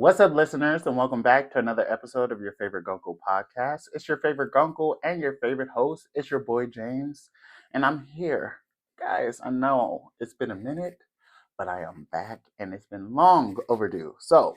What's up, listeners, and welcome back to another episode of Your Favorite Guncle Podcast. It's your favorite Guncle and your favorite host. It's your boy, James, and I'm here. Guys, I know it's been a minute, but I am back, and it's been long overdue. So,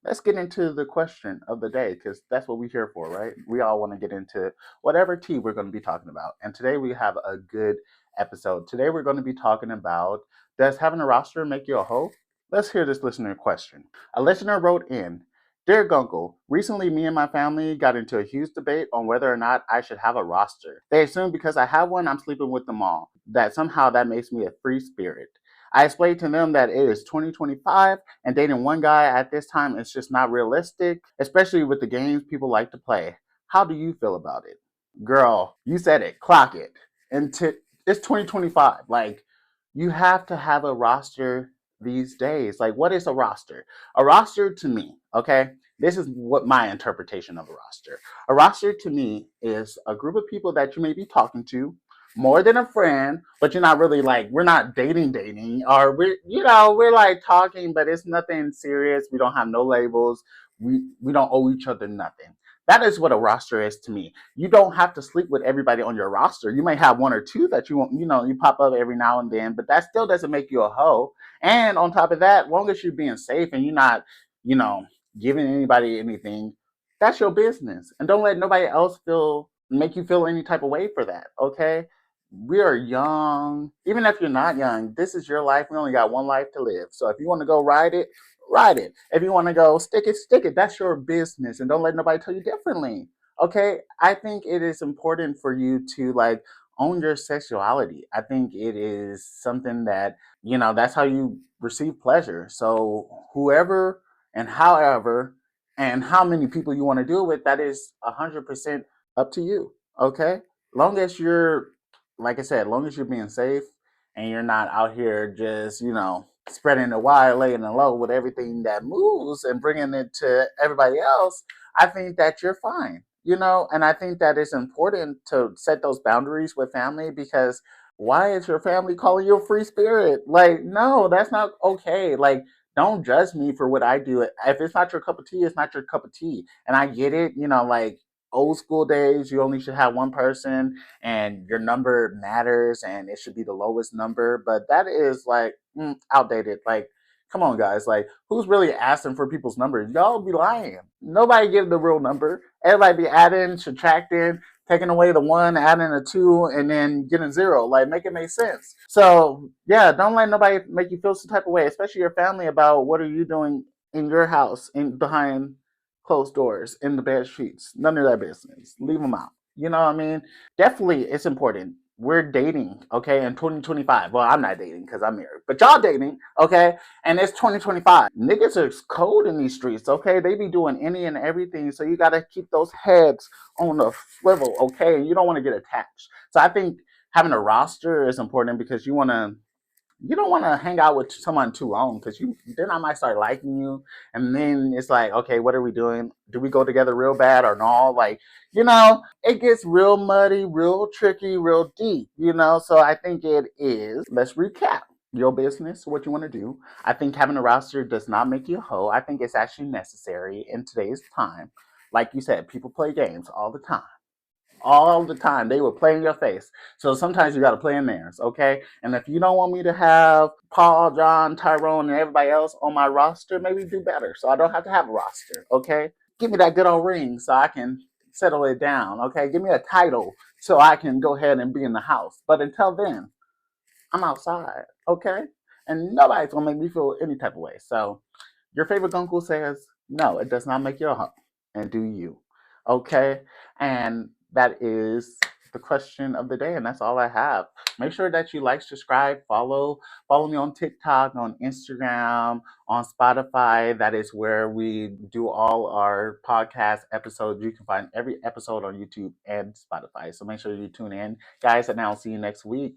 let's get into the question of the day, because that's what we're here for, right? We all want to get into whatever tea we're going to be talking about. And today we have a good episode. Today we're going to be talking about, does having a roster make you a hoe? Let's hear this listener question. A listener wrote in, Dear Guncle, recently me and my family got into a huge debate on whether or not I should have a roster. They assume because I have one, I'm sleeping with them all, that somehow that makes me a free spirit. I explained to them that it is 2025 and dating one guy at this time is just not realistic, especially with the games people like to play. How do you feel about it? Girl, you said it. Clock it. It's 2025. Like, you have to have a roster these days. Like, what is a roster? A roster to me, okay? This is what my interpretation of a roster. A roster to me is a group of people that you may be talking to, more than a friend, but you're not really like, we're not dating, or we're like talking, but it's nothing serious. We don't have no labels. We don't owe each other nothing. That is what a roster is to me. You don't have to sleep with everybody on your roster. You may have one or two that you pop up every now and then, but that still doesn't make you a hoe. And on top of that, long as you're being safe and you're not, giving anybody anything, that's your business. And don't let nobody else make you feel any type of way for that, okay? We are young. Even if you're not young, this is your life. We only got one life to live. So if you want to go ride it, ride it. If you want to go stick it, stick it. That's your business. And don't let nobody tell you differently. Okay? I think it is important for you to own your sexuality. I think it is something that, that's how you receive pleasure. So whoever and however and how many people you want to do it with, that is 100% up to you. Okay? Long as you're, like I said, long as you're being safe and you're not out here just, spreading the wide, laying the low with everything that moves and bringing it to everybody else, I think that you're fine, and I think that it's important to set those boundaries with family, because why is your family calling you a free spirit? Like, no, that's not okay. Like, don't judge me for what I do. If it's not your cup of tea, it's not your cup of tea. And I get it, like old school days, you only should have one person and your number matters and it should be the lowest number. But that is outdated. Like, come on, guys. Like, who's really asking for people's numbers? Y'all be lying. Nobody give the real number. Everybody be adding, subtracting, taking away the one, adding a two, and then getting zero. Like, make it make sense. So, yeah, don't let nobody make you feel some type of way, especially your family, about what are you doing in your house behind closed doors, in the bed sheets. None of their business. Leave them out. You know what I mean? Definitely, it's important. We're dating, okay, in 2025. Well, I'm not dating because I'm married, but y'all dating, okay? And it's 2025. Niggas are cold in these streets, okay? They be doing any and everything, so you got to keep those heads on the swivel, okay? You don't want to get attached. So I think having a roster is important because you don't want to hang out with someone too long, because then I might start liking you, and then it's like, okay, what are we doing? Do we go together real bad or no? Like, it gets real muddy, real tricky, real deep, So I think it is, let's recap. Your business, what you want to do. I think having a roster does not make you a hoe. I think it's actually necessary in today's time. Like you said, people play games all the time. All the time. They will play in your face. So sometimes you got to play in theirs, okay? And if you don't want me to have Paul, John, Tyrone, and everybody else on my roster, maybe do better so I don't have to have a roster, okay? Give me that good old ring so I can settle it down, okay? Give me a title so I can go ahead and be in the house. But until then, I'm outside, okay? And nobody's going to make me feel any type of way. So your favorite uncle says, no, it does not make you a hoe. And do you, okay? And that is the question of the day, and that's all I have. Make sure that you like, subscribe, follow me on TikTok, on Instagram, on Spotify. That is where we do all our podcast episodes. You can find every episode on YouTube and Spotify. So make sure you tune in, guys, and I'll see you next week.